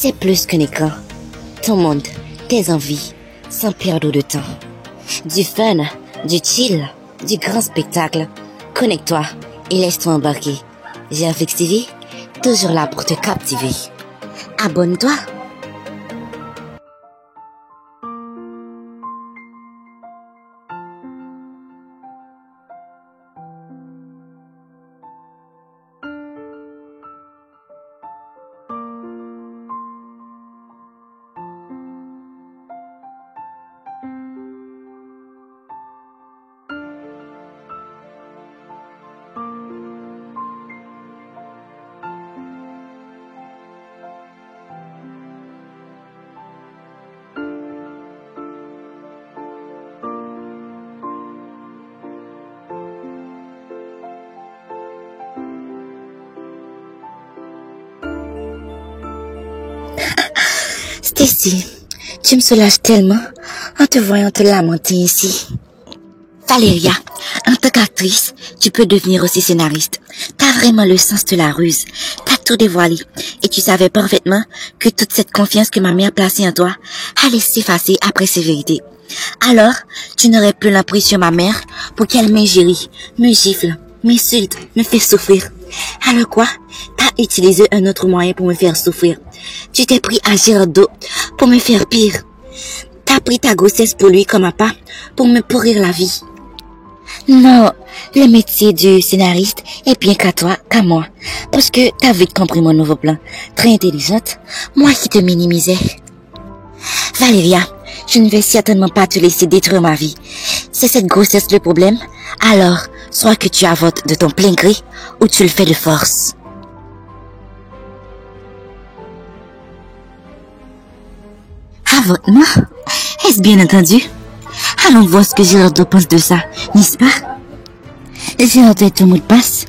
C'est plus qu'un écran. Ton monde, tes envies, sans perdre de temps. Du fun, du chill, du grand spectacle. Connecte-toi et laisse-toi embarquer. GFX TV, toujours là pour te captiver. Abonne-toi. Stacy, tu me soulages tellement en te voyant te lamenter ici. Valeria, en tant qu'actrice, tu peux devenir aussi scénariste. T'as vraiment le sens de la ruse. T'as tout dévoilé. Et tu savais parfaitement que toute cette confiance que ma mère plaçait en toi allait s'effacer après ces vérités. Alors, tu n'aurais plus l'emprise sur ma mère pour qu'elle m'ingérie, me gifle, m'insulte, me fait souffrir. Alors quoi? T'as utilisé un autre moyen pour me faire souffrir. Tu t'es pris à Girardeau pour me faire pire. T'as pris ta grossesse pour lui comme appât pour me pourrir la vie. Non, le métier du scénariste est bien qu'à toi, qu'à moi. Parce que t'as vite compris mon nouveau plan. Très intelligente, moi qui te minimisais. Valeria, je ne vais certainement pas te laisser détruire ma vie. C'est cette grossesse le problème? Alors, soit que tu avortes de ton plein gré, ou tu le fais de force. Avortement? Est-ce bien entendu? Allons voir ce que Girardeau pense de ça, n'est-ce pas? Girardeau est ton mot de passe.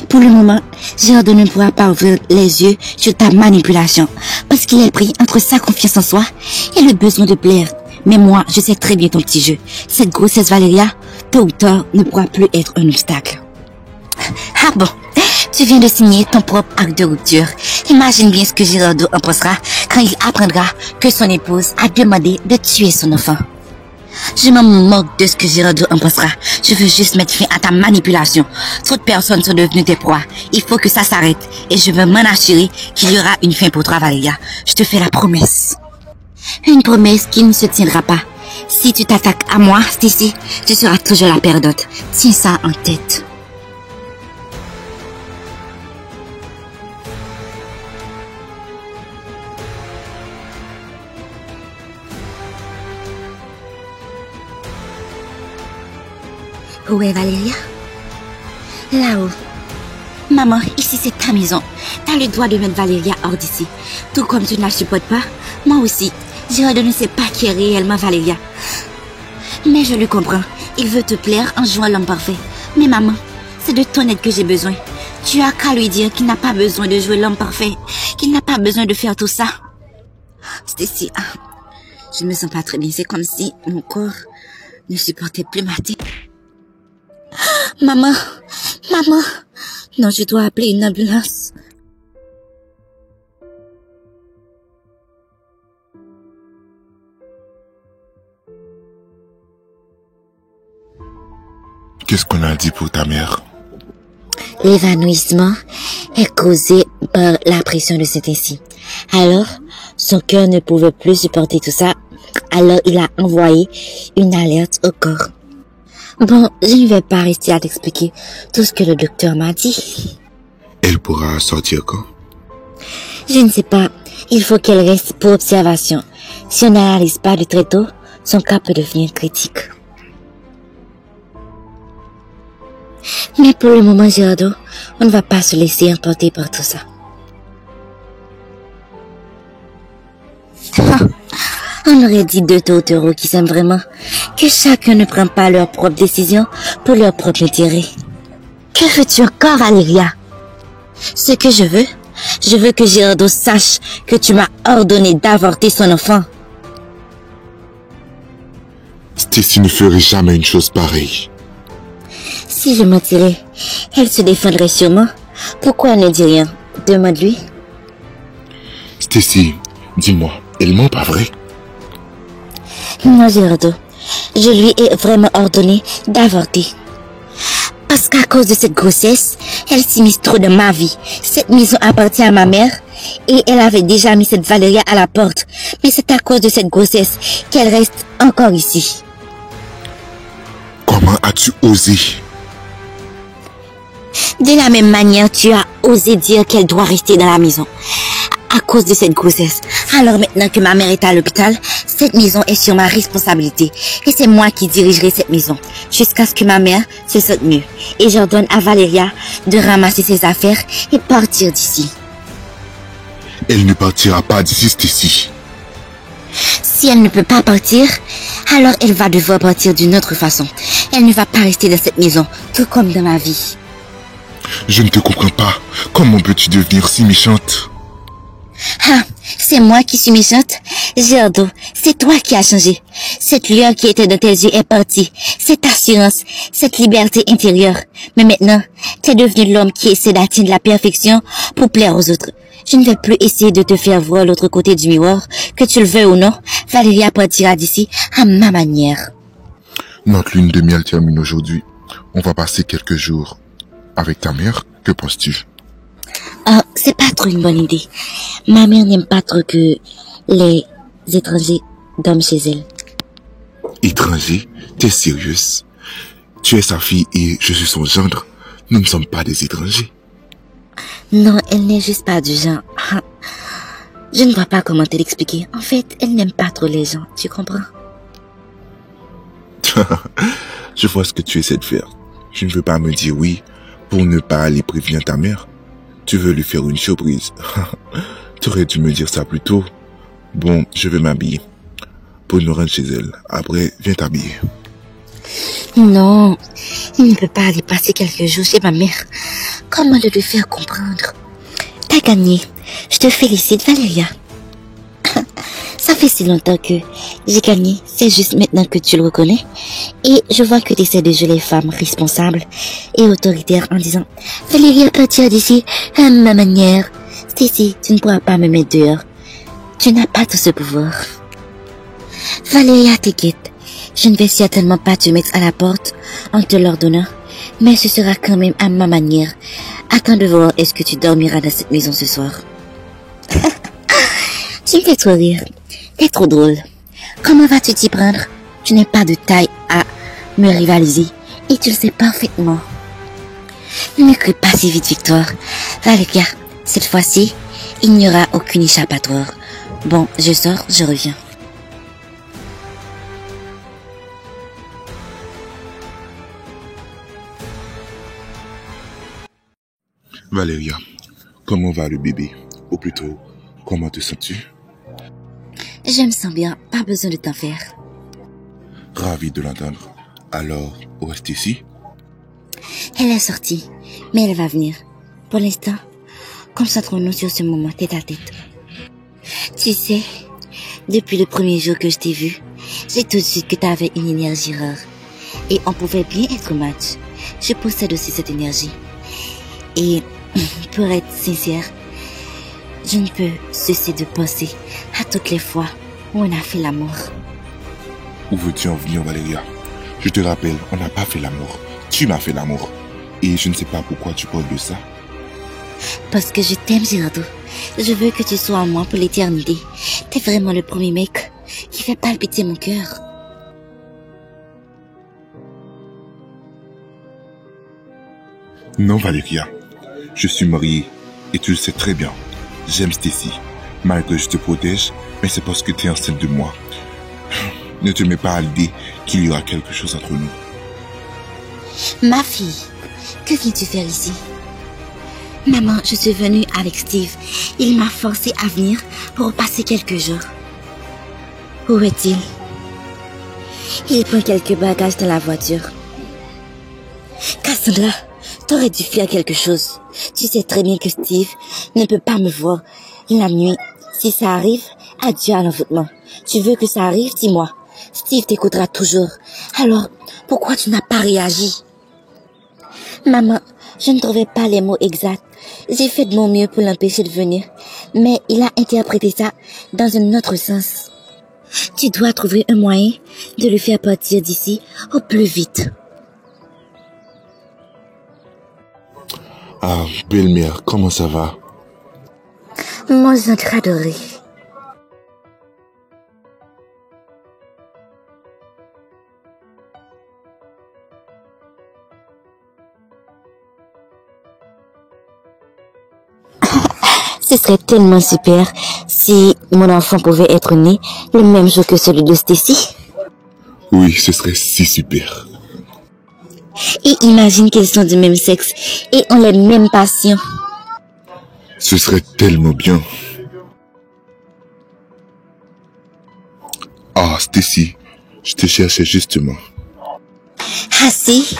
Pour le moment, Girardeau ne pourra pas ouvrir les yeux sur ta manipulation, parce qu'il est pris entre sa confiance en soi et le besoin de plaire. Mais moi, je sais très bien ton petit jeu. Cette grossesse Valeria, tôt ou tard, ne pourra plus être un obstacle. Ah bon? Tu viens de signer ton propre acte de rupture. Imagine bien ce que Girardeau en pensera quand il apprendra que son épouse a demandé de tuer son enfant. Je m'en moque de ce que Girardeau en pensera. Je veux juste mettre fin à ta manipulation. Trop de personnes sont devenues tes proies. Il faut que ça s'arrête. Et je veux m'en assurer qu'il y aura une fin pour toi, Valeria. Je te fais la promesse. Une promesse qui ne se tiendra pas. Si tu t'attaques à moi, Stacy, tu seras toujours la perdante. Tiens ça en tête. Où est Valeria? Là-haut. Maman, ici c'est ta maison. T'as le droit de mettre Valeria hors d'ici. Tout comme tu ne la supportes pas, moi aussi. Girardeau ne sait pas qui est réellement Valeria. Mais je le comprends. Il veut te plaire en jouant l'homme parfait. Mais maman, c'est de ton aide que j'ai besoin. Tu as qu'à lui dire qu'il n'a pas besoin de jouer l'homme parfait. Qu'il n'a pas besoin de faire tout ça. Stacy, je ne me sens pas très bien. C'est comme si mon corps ne supportait plus ma tête. Maman, maman. Non, je dois appeler une ambulance. Qu'est-ce qu'on a dit pour ta mère? L'évanouissement est causé par la pression de cet ainsi. Alors, son cœur ne pouvait plus supporter tout ça. Alors, il a envoyé une alerte au corps. Bon, je ne vais pas rester à t'expliquer tout ce que le docteur m'a dit. Elle pourra sortir quand? Je ne sais pas. Il faut qu'elle reste pour observation. Si on n'analyse pas de très tôt, son cas peut devenir critique. Mais pour le moment, Girardeau, on ne va pas se laisser emporter par tout ça. On aurait dit deux tourtereaux qui s'aiment vraiment, que chacun ne prend pas leurs propres décisions pour leur propre intérêt. Que veux-tu encore, Valeria? Ce que je veux que Girardeau sache que tu m'as ordonné d'avorter son enfant. Stacy ne ferait jamais une chose pareille. Si je mentirais, elle se défendrait sûrement. Pourquoi elle ne dit rien? Demande-lui. Stacy, Dis-moi, elle ment pas vrai? Non, Girardeau, je lui ai vraiment ordonné d'avorter. Parce qu'à cause de cette grossesse, elle s'immisce trop dans ma vie. Cette maison appartient à ma mère et elle avait déjà mis cette Valéria à la porte. Mais c'est à cause de cette grossesse qu'elle reste encore ici. Comment as-tu osé? De la même manière, tu as osé dire qu'elle doit rester dans la maison à cause de cette grossesse. Alors maintenant que ma mère est à l'hôpital, cette maison est sur ma responsabilité. Et c'est moi qui dirigerai cette maison jusqu'à ce que ma mère se sente mieux. Et j'ordonne à Valéria de ramasser ses affaires et partir d'ici. Elle ne partira pas d'ici, Stacy. Si elle ne peut pas partir, alors elle va devoir partir d'une autre façon. Elle ne va pas rester dans cette maison, tout comme dans ma vie. Je ne te comprends pas. Comment peux-tu devenir si méchante? Ah, c'est moi qui suis méchante? Girardeau, c'est toi qui as changé. Cette lueur qui était dans tes yeux est partie. Cette assurance, cette liberté intérieure. Mais maintenant, tu es devenu l'homme qui essaie d'atteindre la perfection pour plaire aux autres. Je ne vais plus essayer de te faire voir l'autre côté du miroir. Que tu le veuilles ou non, Valéria partira d'ici à ma manière. Notre lune de miel termine aujourd'hui. On va passer quelques jours avec ta mère. Que penses-tu? Ah, c'est pas trop une bonne idée. Ma mère n'aime pas trop que les étrangers dorment chez elle. Étranger? T'es sérieuse? Tu es sa fille et je suis son gendre. Nous ne sommes pas des étrangers. Non, elle n'est juste pas du genre. Ah, je ne vois pas comment te l'expliquer. En fait, elle n'aime pas trop les gens, tu comprends? Je vois ce que tu essaies de faire. Tu ne veux pas me dire oui pour ne pas aller prévenir ta mère. Tu veux lui faire une surprise. Tu aurais dû me dire ça plus tôt. Bon, je vais m'habiller pour nous rendre chez elle. Après, viens t'habiller. Non, il ne peut pas aller passer quelques jours chez ma mère. Comment le lui faire comprendre? T'as gagné. Je te félicite, Valéria. Ça fait si longtemps que j'ai gagné. C'est juste maintenant que tu le reconnais. Et je vois que tu essaies de jouer les femmes responsables et autoritaires en disant « Valéria partir d'ici à ma manière. Stacy, tu ne pourras pas me mettre dehors. Tu n'as pas tout ce pouvoir. » Valéria, t'inquiète. Je ne vais certainement pas te mettre à la porte en te l'ordonnant. Mais ce sera quand même à ma manière. Attends de voir est-ce que tu dormiras dans cette maison ce soir. Tu me fais trop rire. T'es trop drôle. Comment vas-tu t'y prendre? Tu n'es pas de taille à me rivaliser. Et tu le sais parfaitement. Ne crie pas si vite, Victoire. Valéria, cette fois-ci, il n'y aura aucune échappatoire. Bon, je sors, je reviens. Valéria, comment va le bébé? Ou plutôt, comment te sens-tu? Je me sens bien, pas besoin de t'en faire. Ravi de l'entendre. Alors, où est Stacy? Elle est sortie, mais elle va venir. Pour l'instant, concentrons-nous sur ce moment tête à tête. Tu sais, depuis le premier jour que je t'ai vu, j'ai tout de suite que tu avais une énergie rare. Et on pouvait bien être match. Je possède aussi cette énergie. Et pour être sincère, je ne peux cesser de penser à toutes les fois où on a fait l'amour. Où veux-tu en venir, Valéria? Je te rappelle, on n'a pas fait l'amour. Tu m'as fait l'amour. Et je ne sais pas pourquoi tu parles de ça. Parce que je t'aime, Girardeau. Je veux que tu sois en moi pour l'éternité. T'es vraiment le premier mec qui fait palpiter mon cœur. Non, Valéria. Je suis marié et tu le sais très bien. J'aime Stacy. Malgré que je te protège, mais c'est parce que tu es enceinte de moi. Ne te mets pas à l'idée qu'il y aura quelque chose entre nous. Ma fille, que viens-tu faire ici? Maman, je suis venue avec Steve. Il m'a forcé à venir pour passer quelques jours. Où est-il? Il prend quelques bagages dans la voiture. Cassandra, t'aurais dû faire quelque chose. Tu sais très bien que Steve ne peut pas me voir la nuit. Si ça arrive, adieu à l'envoûtement. Tu veux que ça arrive, dis-moi. Steve t'écoutera toujours. Alors, pourquoi tu n'as pas réagi? Maman, je ne trouvais pas les mots exacts. J'ai fait de mon mieux pour l'empêcher de venir. mais il a interprété ça dans un autre sens. Tu dois trouver un moyen de le faire partir d'ici au plus vite. Ah, belle-mère, comment ça va? Mon gendre adoré. Ce serait tellement super si mon enfant pouvait être né le même jour que celui de Stacy. Oui, ce serait si super. Et imagine qu'ils sont du même sexe et ont les mêmes passions. Ce serait tellement bien. Ah, Stacy, je te cherchais justement. Ah si?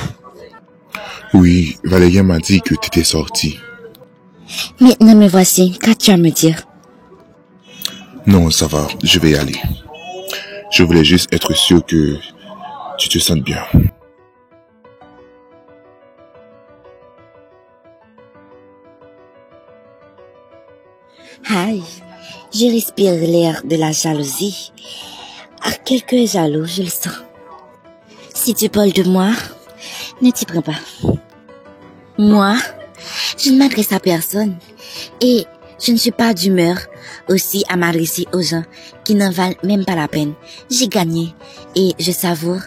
Oui, Valéria m'a dit que tu étais sortie. Maintenant me voici, qu'as-tu à me dire? Non, ça va, je vais y aller. Je voulais juste être sûr que tu te sentes bien. Aïe, je respire l'air de la jalousie. Ah, quelqu'un est jaloux, je le sens. Si tu parles de moi, ne t'y prends pas. Moi, je ne m'adresse à personne. Et je ne suis pas d'humeur aussi à m'adresser aux gens qui n'en valent même pas la peine. J'ai gagné et je savoure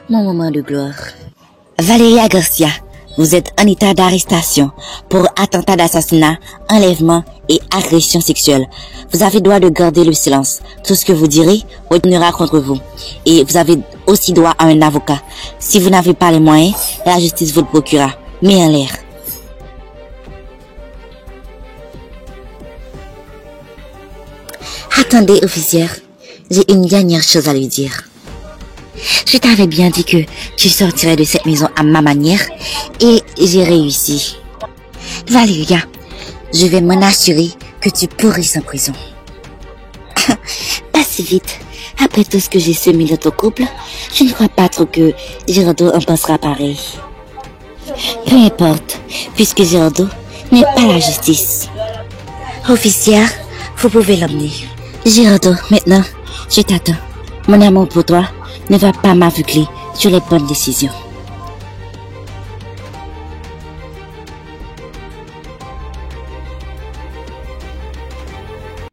mon moment de gloire. Valéria Garcia, vous êtes en état d'arrestation pour attentat d'assassinat, enlèvement et agression sexuelle. Vous avez droit de garder le silence. Tout ce que vous direz retournera contre vous. Et vous avez aussi droit à un avocat. Si vous n'avez pas les moyens, la justice vous le procurera. Mais en l'air. Attendez, officière. J'ai une dernière chose à lui dire. Je t'avais bien dit que tu sortirais de cette maison à ma manière et j'ai réussi. Valéria, je vais m'en assurer que tu pourrisses en prison. Pas si vite. Après tout ce que j'ai semé dans ton couple, je ne crois pas trop que Girardeau en pensera pareil. Peu importe, puisque Girardeau n'est pas la justice. Officière, vous pouvez l'emmener. Girardeau, maintenant, je t'attends. Mon amour pour toi ne va pas m'aveugler sur les bonnes décisions.